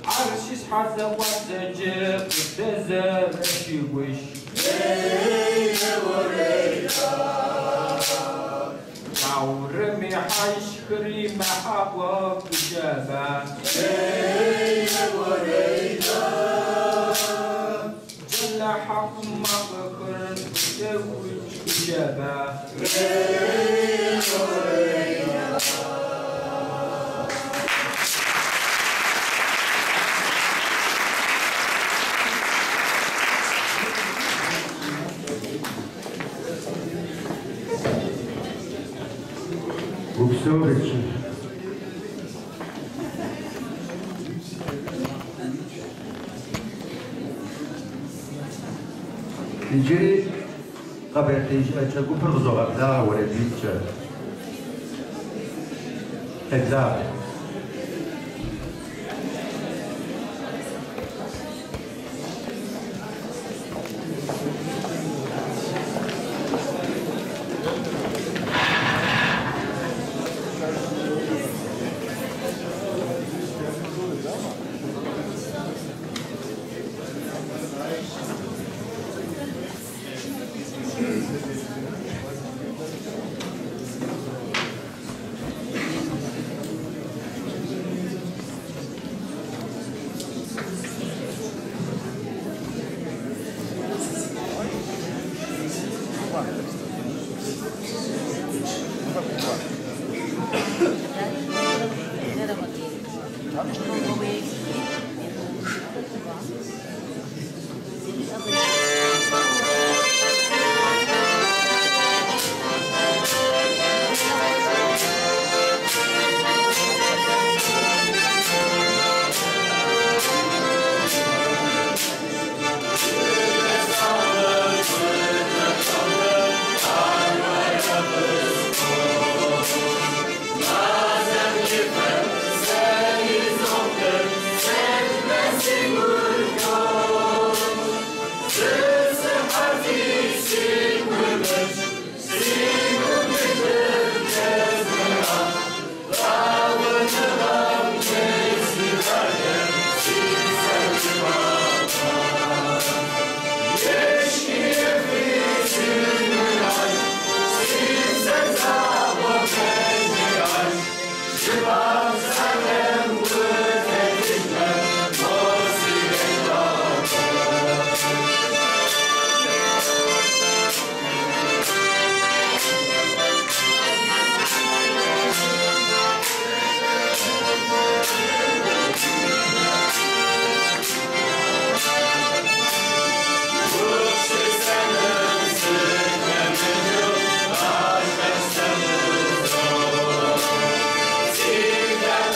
عرشش حتى وتجيب تزال شوش عورمي حيش كريم حوا بجابا جل حق ما بكر بجوج بجابا Upsović. Ligeri qabertej c'è gruppo zorabda o le beach. Esatto. Sim,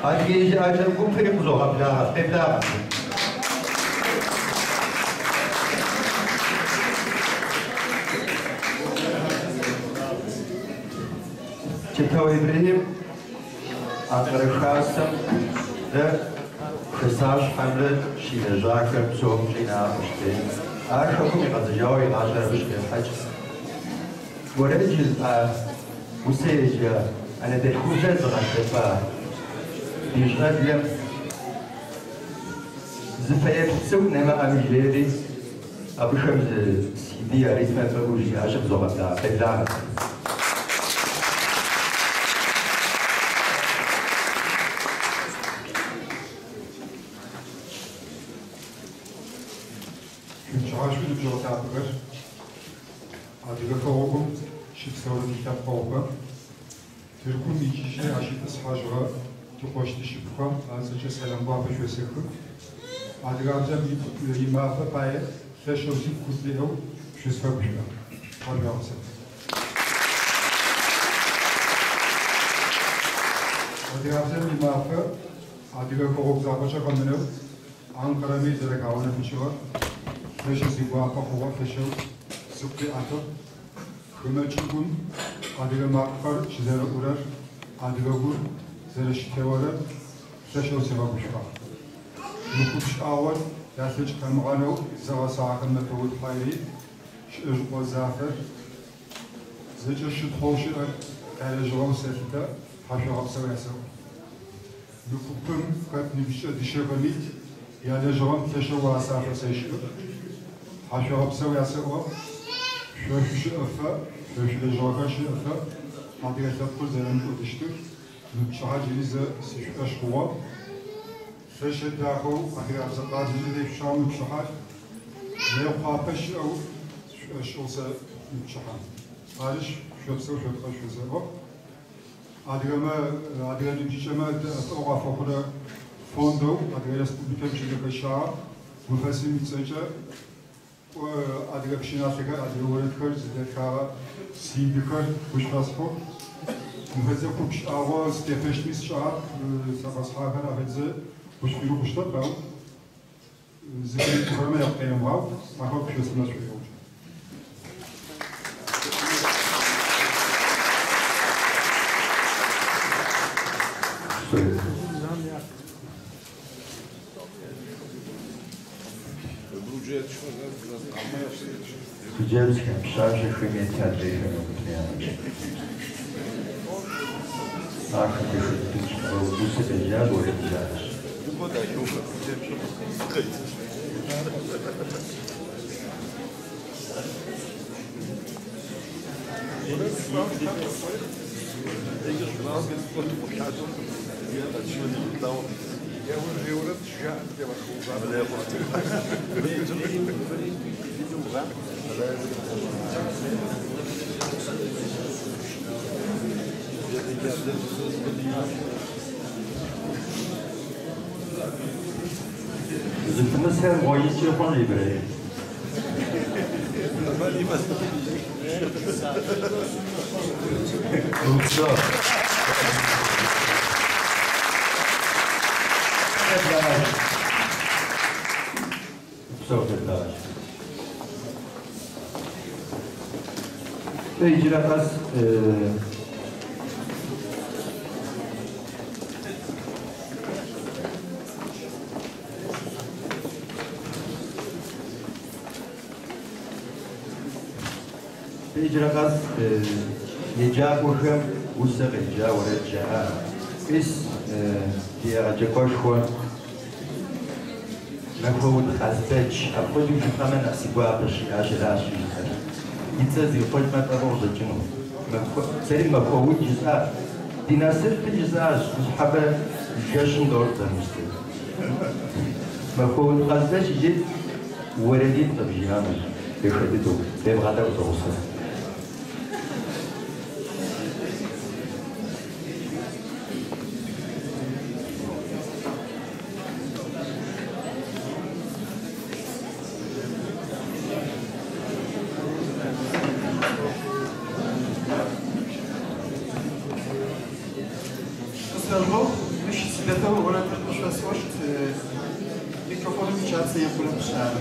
Ateş açalım film zorla evler. Çeto İbrahim arkadaşlarım ve mesaj hamle şiir zakir çok inanmıştı. Aşkım yazıyor yazarmış hac. ورجل مسيجة أنا دخوزة زغشفة بيشغل لم زفاية تسوق نما أمجليري أبو شمز سيدي أريد ما تقولي عشق زغبتا بلعنا شعاش بدو بجوة تعبر عادي فوقهم شيء تصور الكتاب فوقه تركون يجي عشان تصحى تقوش تشبكه هذا شيء سلام بابا شو سكر عادي قاعد يما فباي فش وزيد كتله شو سفر بشنا هذا قصة عادي قاعد يما ف عادي فوق زاوية كمنو أنكر ميت ذلك عوانا بشوا فش سيبوا فوق فشوا سبتي أنتو خمچون عادل ماکار چیزر اورر عادل گور زرش تواره سشل سبب بشوا نکوش آور دستش کمغانو زوا ساعت متود خیلی شش وزافر زجاج شد خوشی کار جوان سفته حاشا قبضه ویسا نکوپم قد نمیشه دیشه کنید یاد جوان فشو واسافر سیشو حاشا قبضه ویسا شوش أفا شوش الجواكاش أفا عندي تقول زلمة ودشتك نتشاهد جلسة سيش قوة فش داخو عندي أبزقات جلسة في شام نتشاهد لا يقابش أو شو نتشاهد عارش شو بسوي شو تقول شو زبط عندي نجيش ما أوقف أخذ فوندو عندي رسبوبيكا بشكل كشاع مفاسي متسجل وعندي بشينا فيك عندي ولد كر زدت كارا سيد كر وش فاسفو مفزع كوبش آواز تفش ميس شعب سباس حاجة أفزع وش بيرو كشتر باو زين كرامة يقيم باو ما هو كشوف سماش فيه Widzieliśmy przecież w imię teatrycznego wytnienia. Ach, ty już busy będzie, bo nie widziałeś. Zıttımız her boyunca yapan libre. Lütfen. Sohbetler. Ve icraat إجراءات نجاح وهم وسق نجاح ورجع بس يرجعوش هو مفهوم خاصتش أقول لك كمان أسيبها بس عشرة يتزي قلت ما تروح جنو سليم مفهوم جزء ديناصر الجزء صحابة جاشن دور تمشي مفهوم خاصتش جد وردي طبيعي يخددو بغدا وتوصل Selvo, już światowo wolę przyszłość mikrofonu miesiąca jak byłem przyjadł.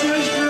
Just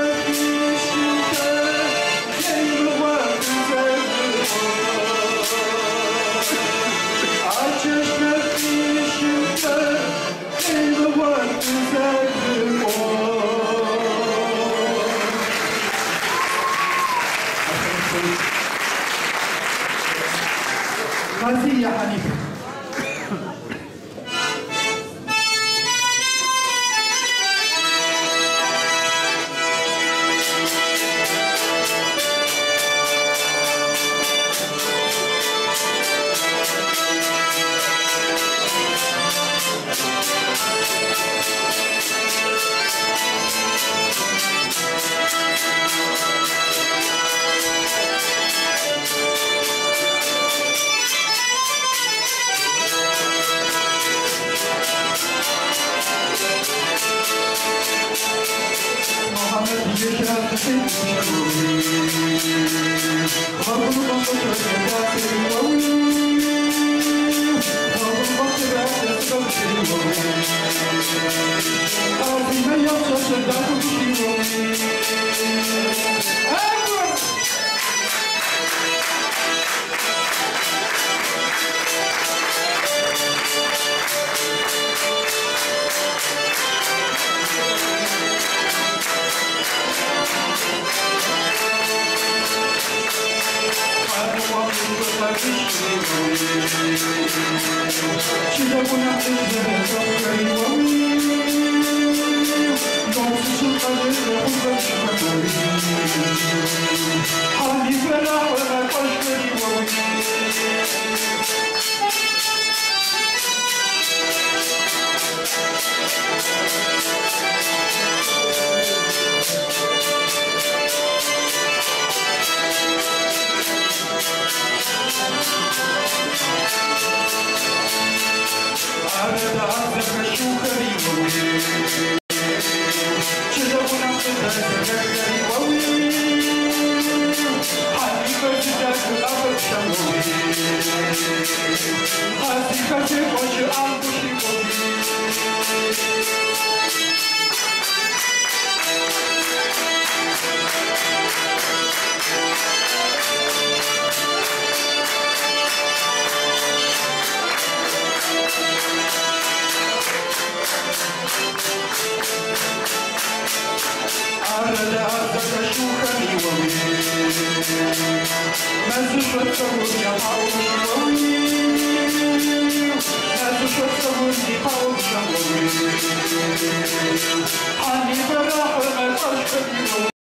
Thank you.